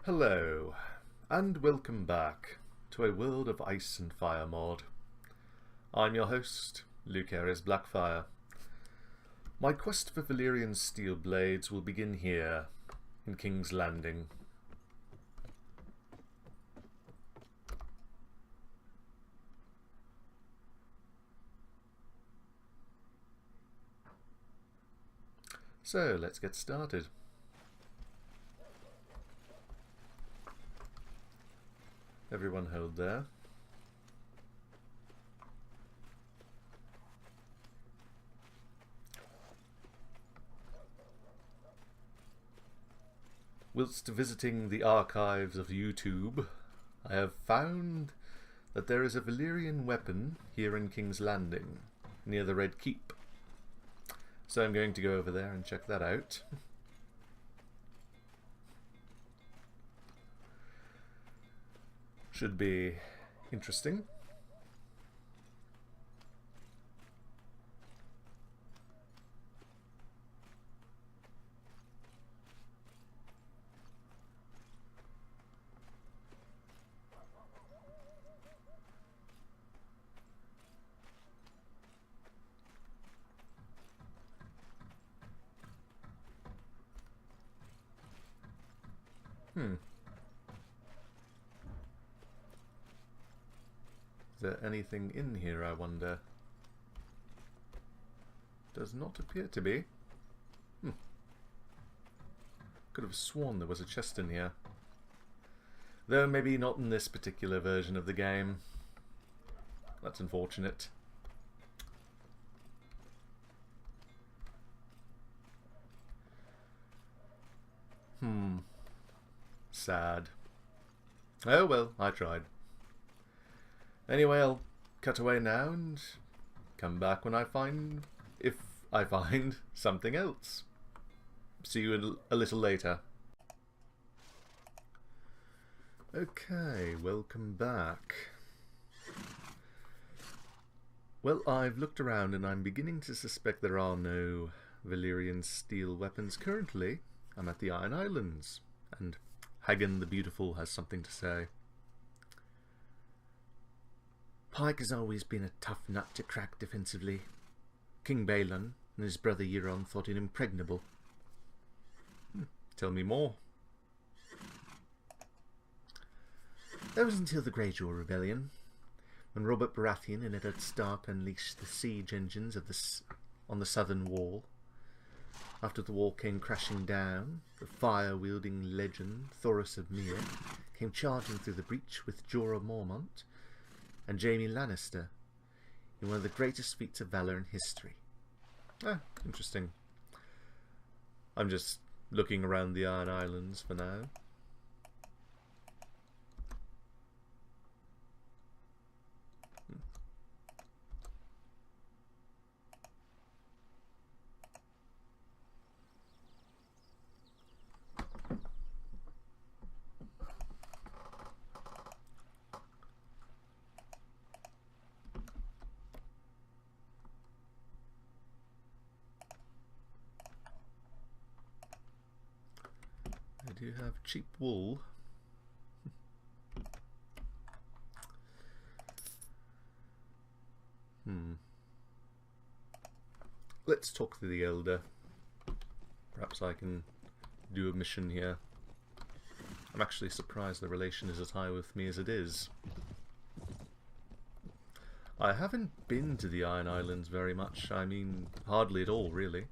Hello, and welcome back to a World of Ice and Fire mod. I'm your host, Lucerys Blackfyre. My quest for Valyrian steel blades will begin here, in King's Landing. So, let's get started. Everyone hold there. Whilst visiting the archives of YouTube, I have found that there is a Valyrian weapon here in King's Landing, near the Red Keep. So I'm going to go over there and check that out. Should be interesting. Is there anything in here, I wonder? Does not appear to be. Could have sworn there was a chest in here. Though maybe not in this particular version of the game. That's unfortunate. Sad. Oh well, I tried. Anyway, I'll cut away now and come back when I find, if I find, something else. See you a little later. Okay, welcome back. Well, I've looked around and I'm beginning to suspect there are no Valyrian steel weapons currently. I'm at the Iron Islands, and Hagen the Beautiful has something to say. Pike has always been a tough nut to crack defensively. King Balon and his brother Euron thought him impregnable. Tell me more. That was until the Greyjaw Rebellion, when Robert Baratheon and Eddard Stark unleashed the siege engines of on the southern wall. After the wall came crashing down, the fire-wielding legend Thoros of Myr came charging through the breach with Jorah Mormont and Jaime Lannister in one of the greatest feats of valour in history. Ah, interesting. I'm just looking around the Iron Islands for now. I do have cheap wool. Let's talk to the Elder. Perhaps I can do a mission here. I'm actually surprised the relation is as high with me as it is. I haven't been to the Iron Islands very much. I mean, hardly at all, really.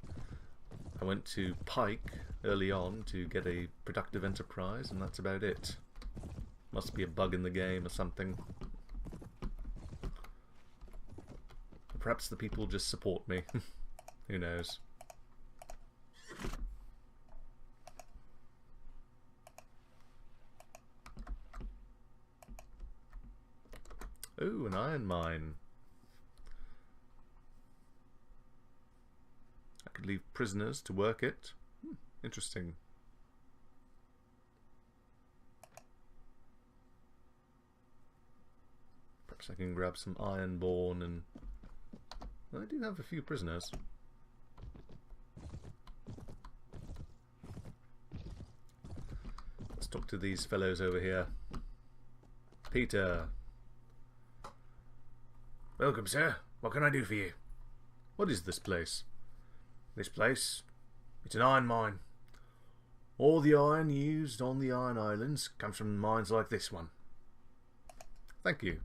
I went to Pike early on to get a productive enterprise, and that's about it. Must be a bug in the game or something. Perhaps the people just support me. Who knows? Ooh, an iron mine. I could leave prisoners to work it. Interesting. Perhaps I can grab some ironborn and... I do have a few prisoners. Let's talk to these fellows over here. Peter. Welcome, sir. What can I do for you? What is this place? This place? It's an iron mine. All the iron used on the Iron Islands comes from mines like this one. Thank you.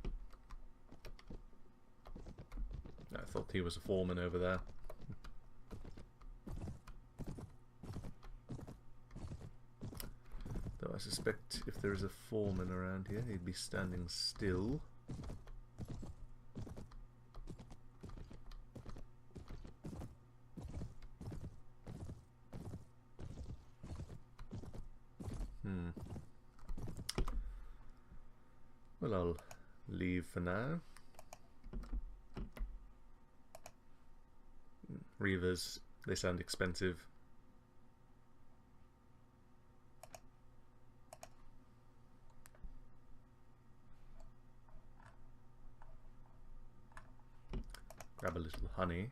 I thought he was a foreman over there. Though I suspect if there is a foreman around here, he'd be standing still. Well, I'll leave for now. Reavers, they sound expensive. Grab a little honey.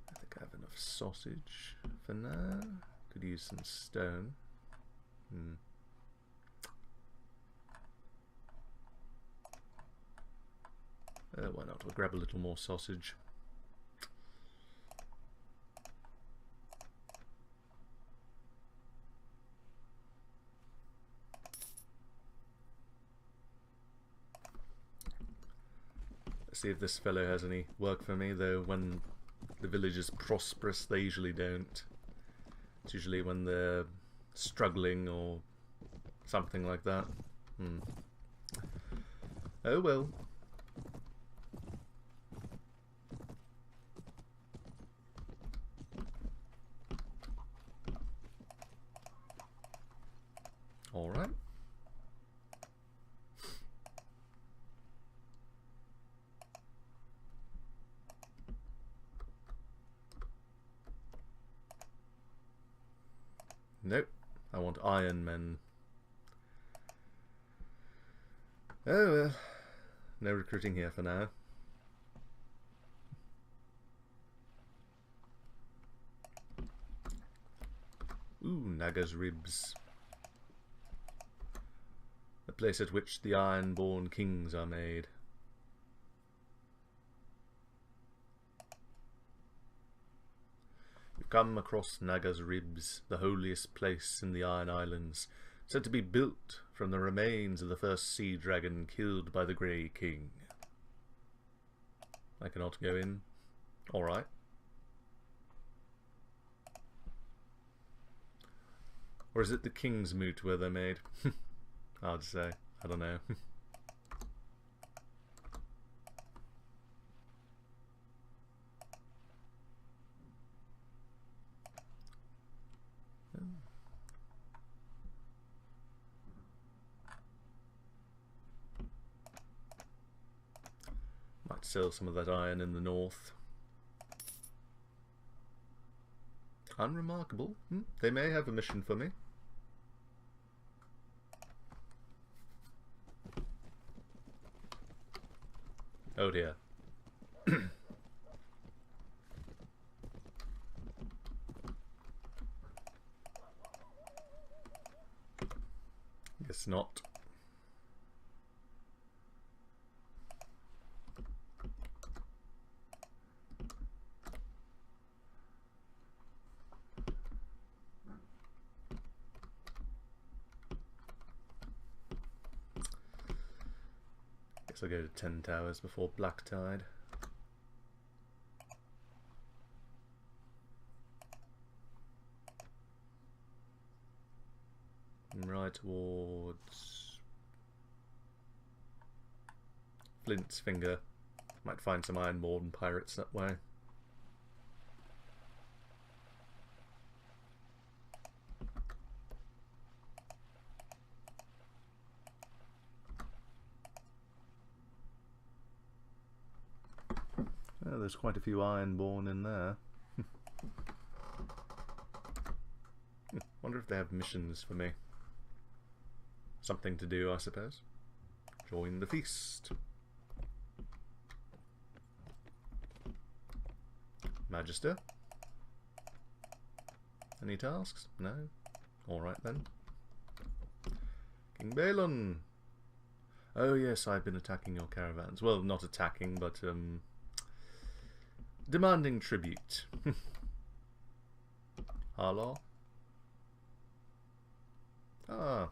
I think I have enough sausage for now. Could use some stone. Why not? We'll grab a little more sausage. Let's see if this fellow has any work for me, though when the village is prosperous they usually don't. It's usually when they're struggling or something like that. Oh well. Alright. Nope. I want Iron Men. Oh well. No recruiting here for now. Ooh, Naga's ribs. The place at which the iron-born kings are made. You've come across Naga's ribs, the holiest place in the Iron Islands, said to be built from the remains of the first sea dragon killed by the Grey King. I cannot go in. Alright. Or is it the King's Moot where they're made? Hard to say. I don't know. Might sell some of that iron in the north. Unremarkable. They may have a mission for me. Oh dear. Guess not. Guess I'll go to 10 towers before black tide. And right towards Flint's Finger. Might find some Ironborn pirates that way. Oh, there's quite a few Ironborn in there. Wonder if they have missions for me. Something to do, I suppose. Join the feast. Magister. Any tasks? No? Alright then. King Balon! Oh yes, I've been attacking your caravans. Well, not attacking, but demanding tribute. Harlaw? Ah.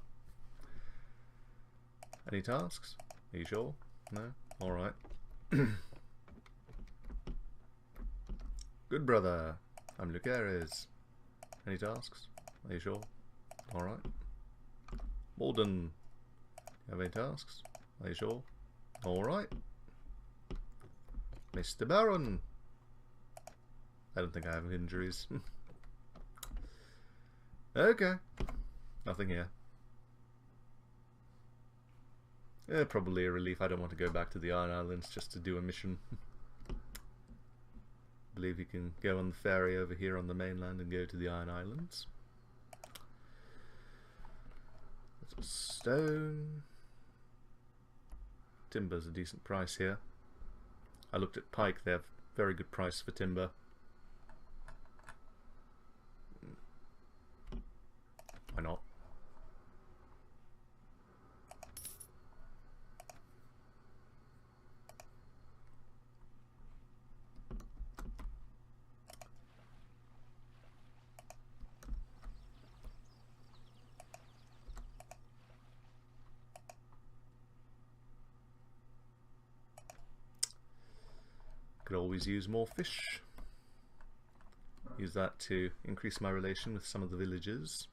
Any tasks? Are you sure? No? Alright. Good brother. I'm Lucerys. Any tasks? Are you sure? Alright. Malden. You have any tasks? Are you sure? Alright. Mr. Baron. I don't think I have injuries. Okay. Nothing here. Yeah, probably a relief. I don't want to go back to the Iron Islands just to do a mission. I believe you can go on the ferry over here on the mainland and go to the Iron Islands. That's stone. Timber's a decent price here. I looked at Pike, they have very good price for timber. Why not? Could always use more fish. Use that to increase my relation with some of the villagers.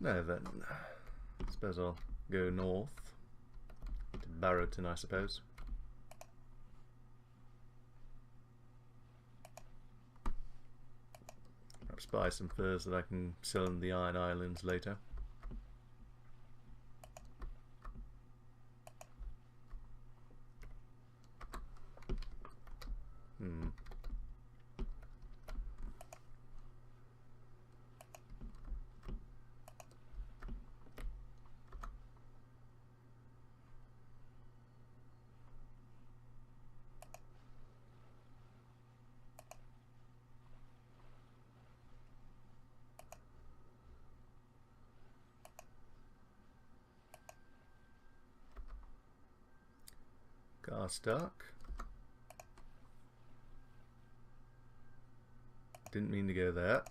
Now then, I suppose I'll go north to Barrowton, I suppose. Perhaps buy some furs that I can sell in the Iron Islands later. Stark. Didn't mean to go there.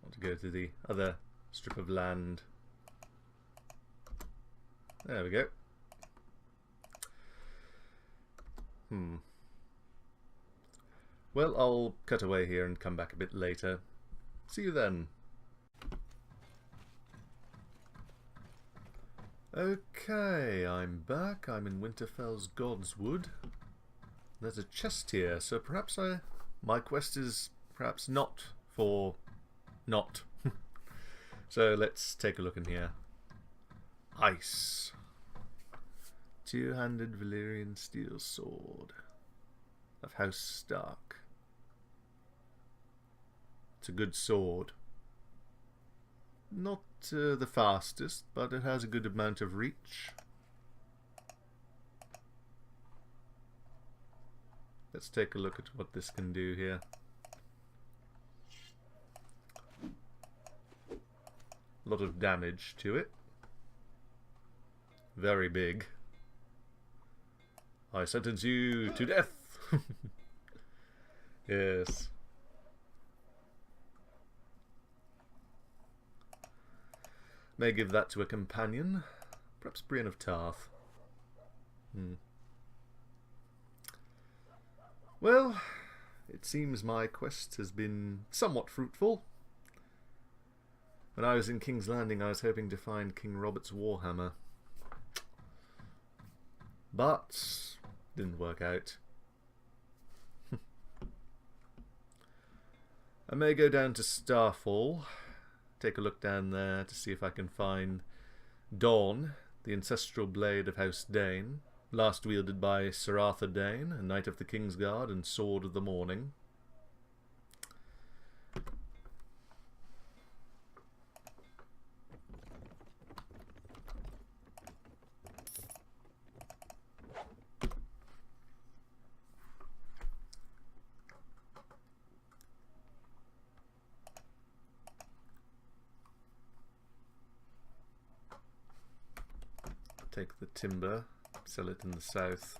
Want to go to the other strip of land. There we go. Well, I'll cut away here and come back a bit later. See you then. Okay, I'm back. I'm in Winterfell's Godswood. There's a chest here, so perhaps my quest is perhaps not for not. So let's take a look in here. Ice. Two-handed Valyrian steel sword of House Stark. It's a good sword. Not the fastest, but it has a good amount of reach. Let's take a look at what this can do here. A lot of damage to it. Very big. I sentence you to death! Yes. May give that to a companion. Perhaps Brienne of Tarth. Well, it seems my quest has been somewhat fruitful. When I was in King's Landing, I was hoping to find King Robert's Warhammer. But didn't work out. I may go down to Starfall. Take a look down there to see if I can find Dawn, the ancestral blade of House Dane, last wielded by Sir Arthur Dane, a Knight of the King's Guard and Sword of the Morning. take the timber, sell it in the south.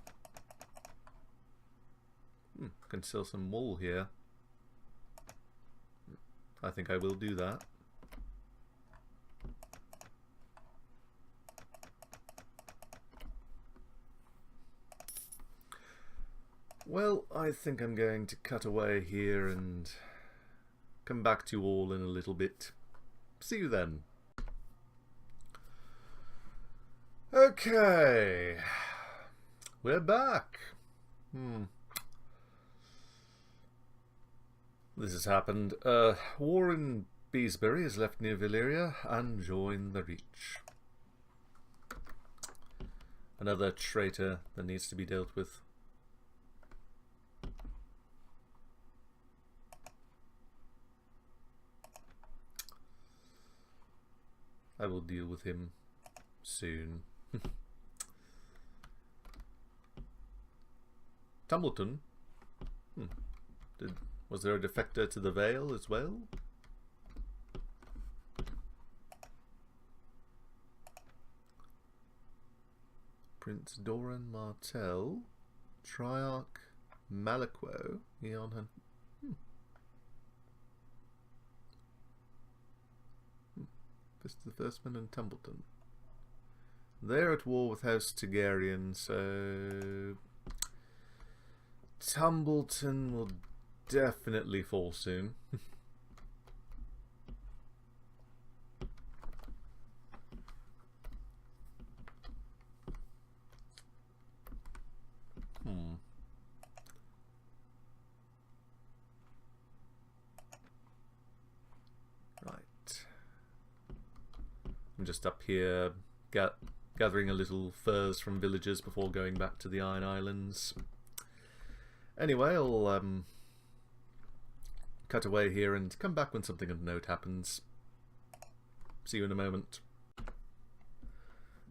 Can sell some wool here. I think I will do that. Well, I think I'm going to cut away here and come back to you all in a little bit. See you then. Okay, we're back. This has happened. Warren Beesbury has left near Valyria and joined the Reach. Another traitor that needs to be dealt with. I will deal with him soon. Tumbleton? Was there a defector to the Vale as well? Prince Doran Martell, Triarch Malakwo, Eon. Fist of the Firstman and Tumbleton. They're at war with House Targaryen, so Tumbleton will definitely fall soon. Right. I'm just up here gathering a little furs from villagers before going back to the Iron Islands. Anyway, I'll cut away here and come back when something of note happens. See you in a moment.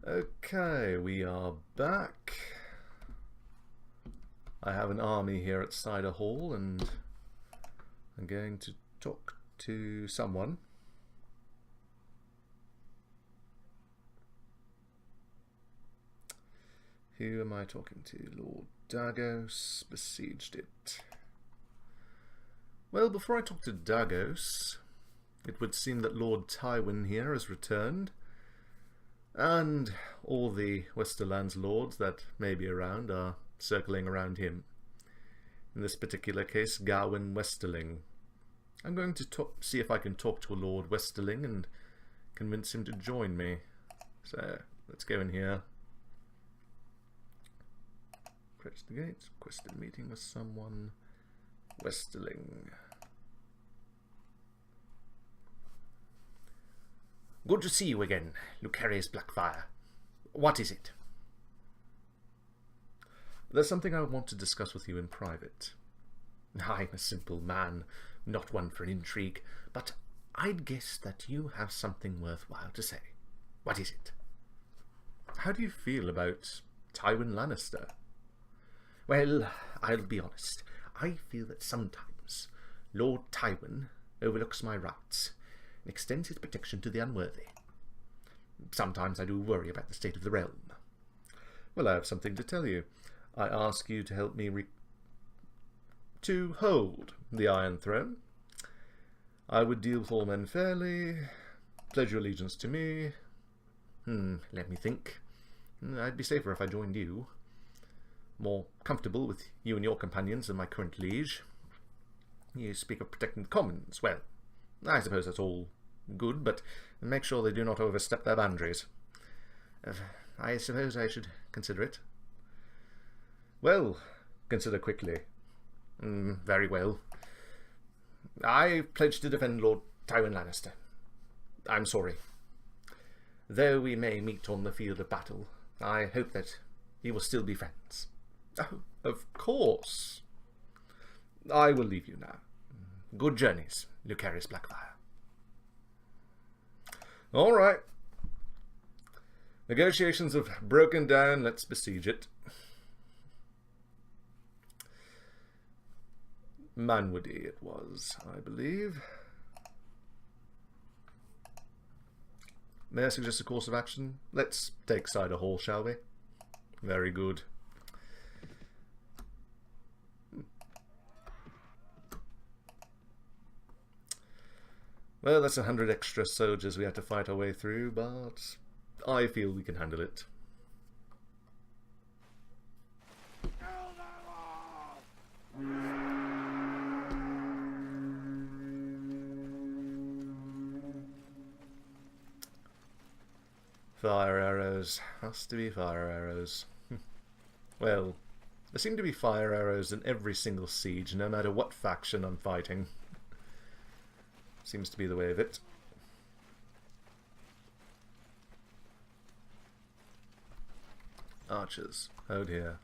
Okay, we are back. I have an army here at Cider Hall and I'm going to talk to someone. Who am I talking to? Lord Dagos besieged it. Well, before I talk to Dagos, it would seem that Lord Tywin here has returned, and all the Westerland's lords that may be around are circling around him. In this particular case, Gawain Westerling. I'm going to see if I can talk to a Lord Westerling and convince him to join me. So, let's go in here. Approach the gates, requested meeting with someone. Westerling. Good to see you again, Lucerys Blackfyre. What is it? There's something I want to discuss with you in private. I'm a simple man, not one for intrigue, but I'd guess that you have something worthwhile to say. What is it? How do you feel about Tywin Lannister? Well, I'll be honest. I feel that sometimes Lord Tywin overlooks my rights and extends his protection to the unworthy. Sometimes I do worry about the state of the realm. Well, I have something to tell you. I ask you to help me to hold the Iron Throne. I would deal with all men fairly, pledge your allegiance to me. Let me think. I'd be safer if I joined you. More comfortable with you and your companions than my current liege. You speak of protecting the commons. Well, I suppose that's all good, but make sure they do not overstep their boundaries. I suppose I should consider it. Well, consider quickly. Very well. I pledge to defend Lord Tywin Lannister. I'm sorry. Though we may meet on the field of battle, I hope that we will still be friends. Oh, of course. I will leave you now. Good journeys, Lucerys Blackfyre. All right. Negotiations have broken down. Let's besiege it. Manwoody it was, I believe. may I suggest a course of action? Let's take Cider Hall, shall we? Very good. Well, that's 100 extra soldiers we have to fight our way through, but I feel we can handle it. Fire arrows. Has to be fire arrows. Well, there seem to be fire arrows in every single siege, no matter what faction I'm fighting. Seems to be the way of it. Archers. Oh dear.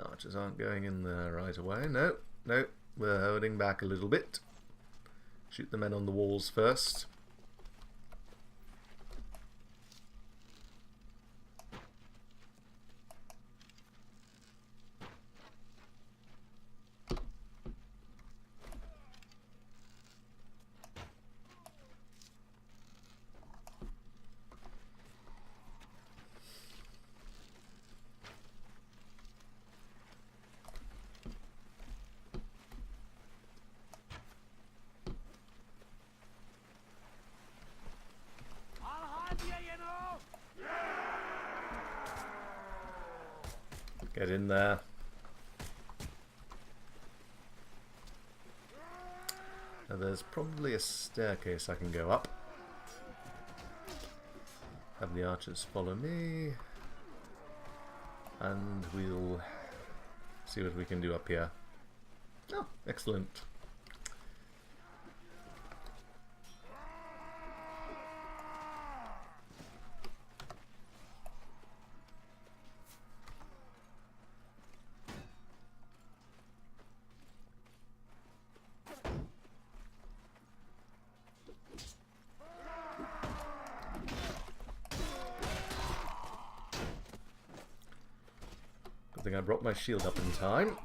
Archers aren't going in there right away. No, no. We're holding back a little bit. Shoot the men on the walls first. Get in there. Now there's probably a staircase I can go up. Have the archers follow me. And we'll see what we can do up here. Oh, excellent. I think I brought my shield up in time.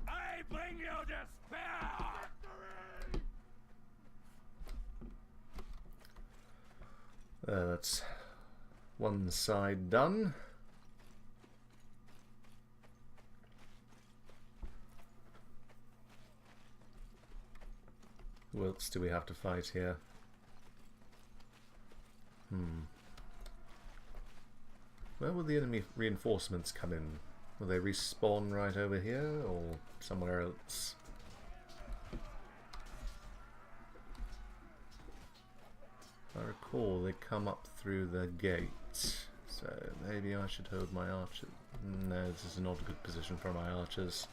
I bring you despair! That's one side done. Who else do we have to fight here? Where will the enemy reinforcements come in? Will they respawn right over here or somewhere else? I recall they come up through the gate, so maybe I should hold my archers. No, this is not a good position for my archers.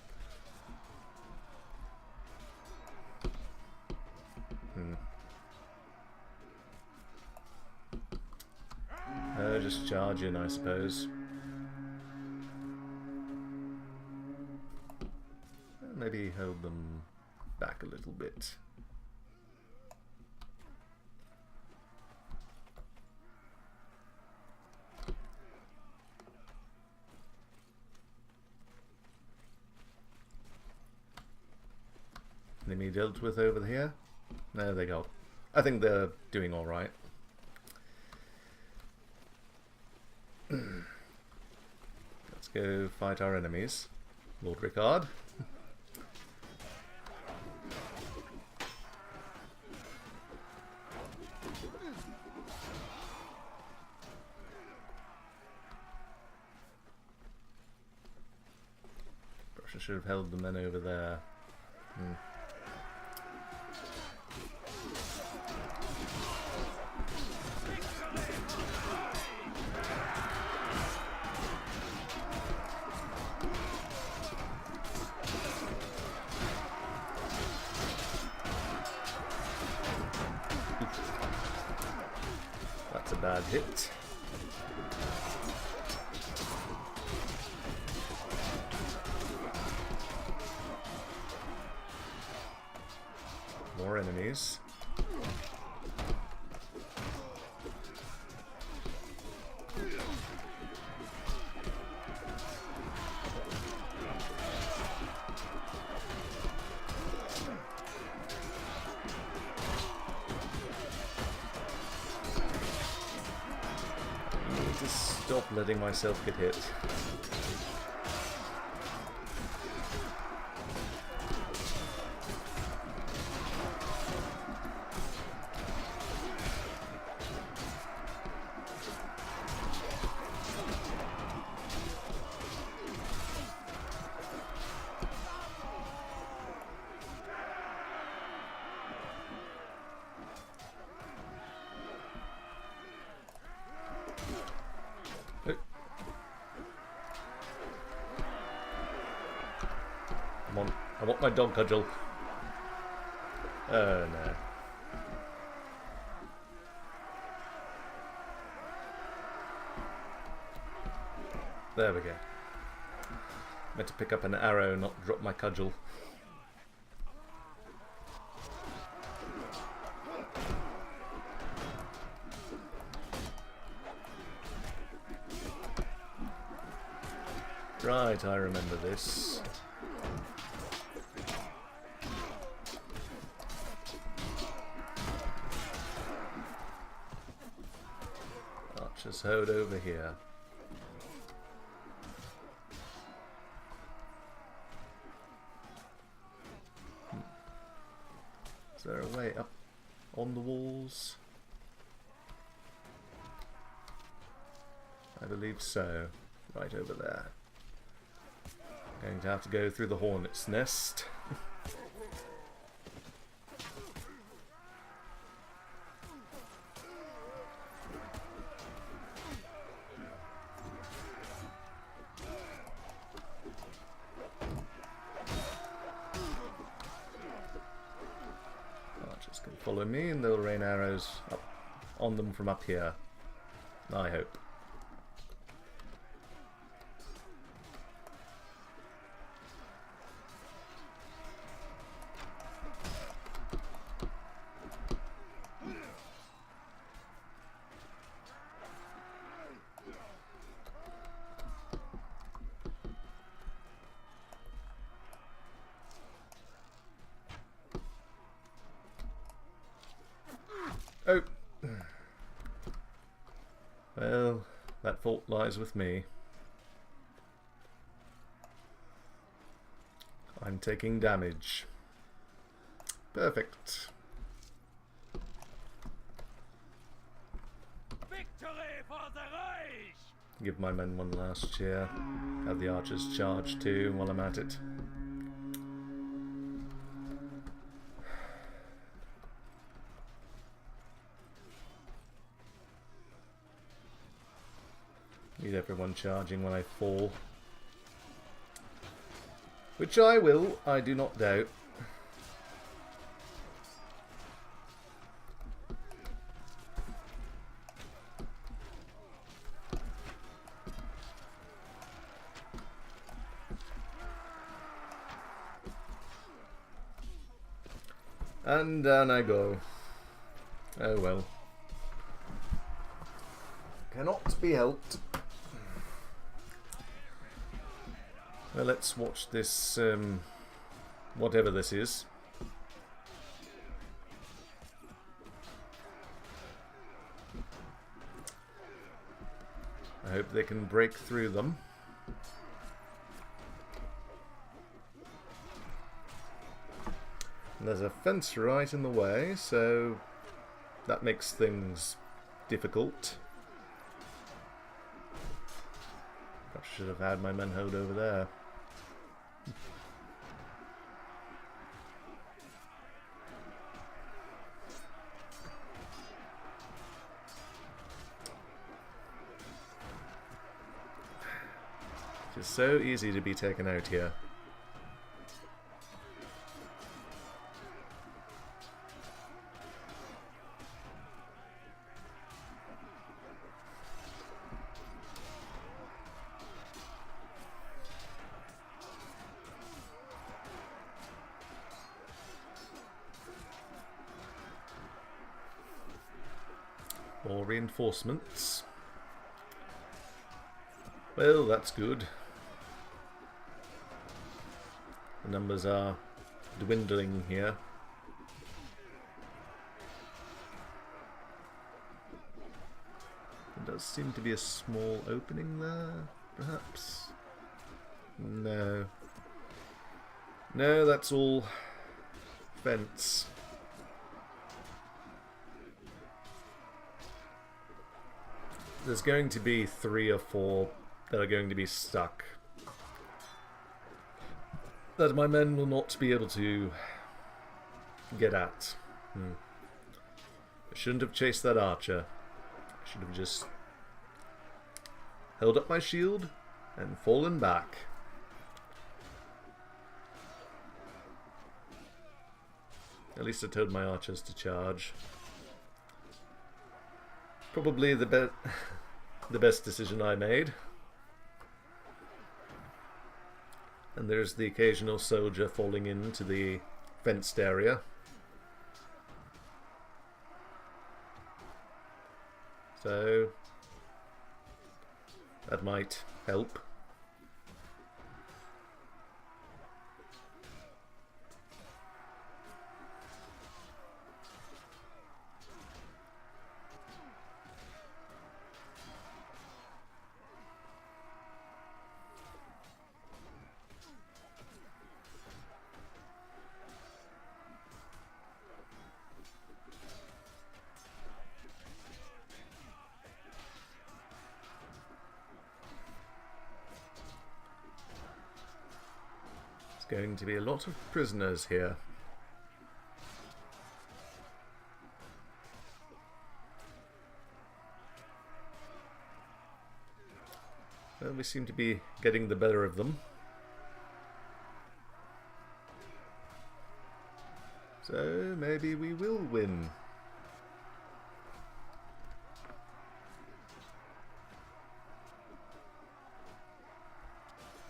Just charge in, I suppose. Maybe hold them back a little bit. Enemy dealt with over here. There they go. I think they're doing all right. Let's go fight our enemies. Lord Rickard. Perhaps I should have held the men over there. That's a bad hit. More enemies. I need to stop letting myself get hit. Come on, I want my dog cudgel. Oh no. There we go. Meant to pick up an arrow, not drop my cudgel. Right, I remember this. Archer's Hold over here. Is there a way up on the walls? I believe so. Right over there. Going to have to go through the hornet's nest. Archers can follow me and they'll rain arrows up on them from up here. I hope. Oh. Well, that fault lies with me. I'm taking damage. Perfect. Victory for the Reich! Give my men one last cheer. Have the archers charge too while I'm at it. Need everyone charging when I fall. Which I will, I do not doubt. And down I go. Oh well. Cannot be helped. Well, let's watch this, whatever this is. I hope they can break through them. And there's a fence right in the way, so that makes things difficult. Perhaps I should have had my men hold over there. It's so easy to be taken out here. More reinforcements. Well, that's good. The numbers are dwindling here. There does seem to be a small opening there, perhaps? No. No, that's all fence. There's going to be 3 or 4 that are going to be stuck. That my men will not be able to get at. I shouldn't have chased that archer. I should have just held up my shield and fallen back. At least I told my archers to charge. Probably the best decision I made. And there's the occasional soldier falling into the fenced area. So that might help. Going to be a lot of prisoners here. Well, we seem to be getting the better of them. So maybe we will win.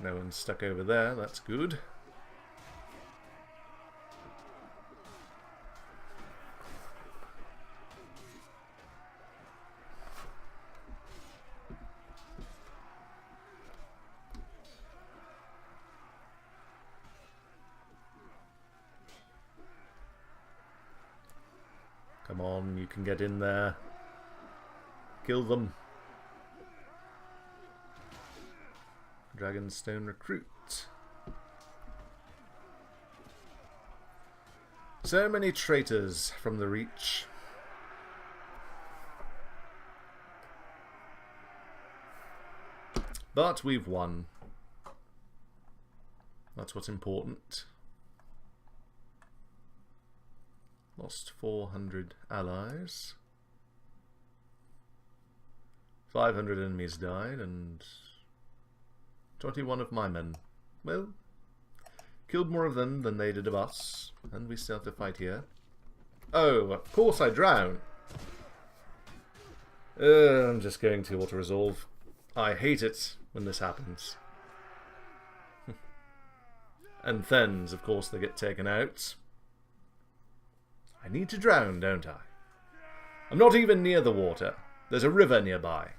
No one's stuck over there, that's good. Come on, you can get in there. Kill them. Dragonstone recruit. So many traitors from the Reach. But we've won. That's what's important. Lost 400 allies. 500 enemies died, and 21 of my men. Well, killed more of them than they did of us, and we still have to fight here. Oh, of course I drown. I'm just going to auto-resolve. I hate it when this happens. And Thens, of course, they get taken out. I need to drown, don't I? I'm not even near the water. There's a river nearby.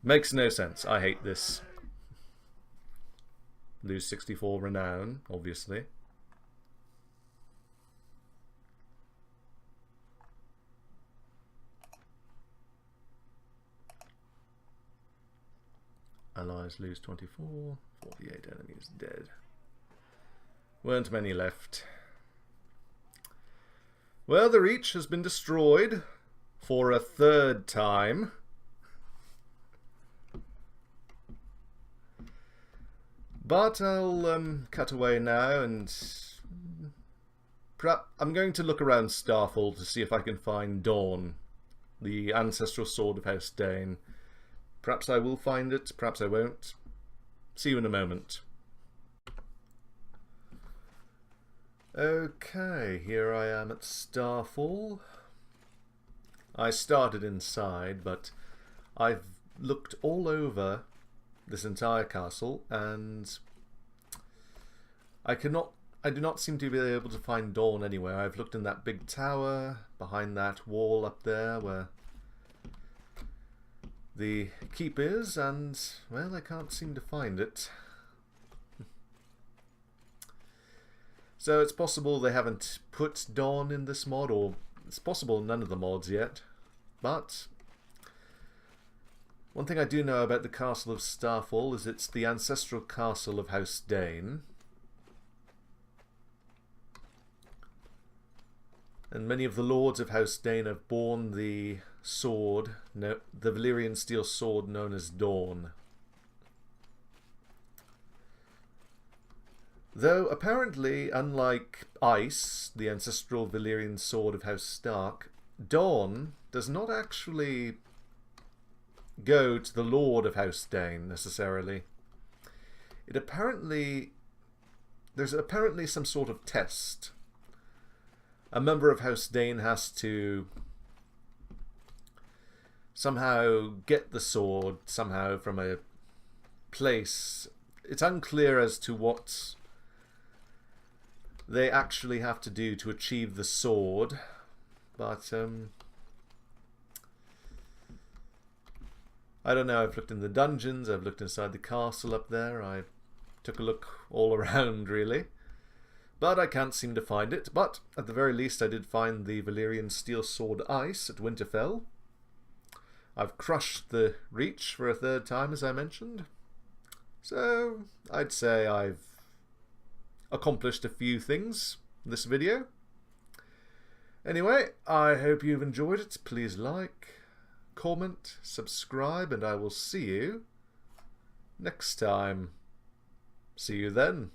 Makes no sense. I hate this. Lose 64 renown, obviously. Allies lose 24. 48 enemies dead. Weren't many left. Well, the Reach has been destroyed for a 3rd time. But I'll cut away now, and perhaps I'm going to look around Starfall to see if I can find Dawn, the ancestral sword of House Dane. Perhaps I will find it, perhaps I won't. See you in a moment. Okay, here I am at Starfall. I started inside, but I've looked all over this entire castle, and I cannot I do not seem to be able to find Dawn anywhere. I've looked in that big tower, behind that wall up there where the keep is, and, well, I can't seem to find it. So it's possible they haven't put Dawn in this mod, or it's possible none of the mods yet. But one thing I do know about the Castle of Starfall is it's the ancestral castle of House Dane. And many of the lords of House Dane have borne the sword, the Valyrian steel sword known as Dawn. Though apparently, unlike Ice, the ancestral Valyrian sword of House Stark, Dawn does not actually go to the Lord of House Dane necessarily. There's apparently some sort of test. A member of House Dane has to somehow get the sword somehow from a place. It's unclear as to what they actually have to do to achieve the sword, but I don't know. I've looked in the dungeons, I've looked inside the castle up there, I took a look all around really, but I can't seem to find it. But at the very least I did find the Valyrian steel sword Ice at Winterfell. I've crushed the Reach for a third time, as I mentioned, so I'd say I've accomplished a few things in this video. Anyway, I hope you've enjoyed it. Please like, comment, subscribe, and I will see you next time. See you then.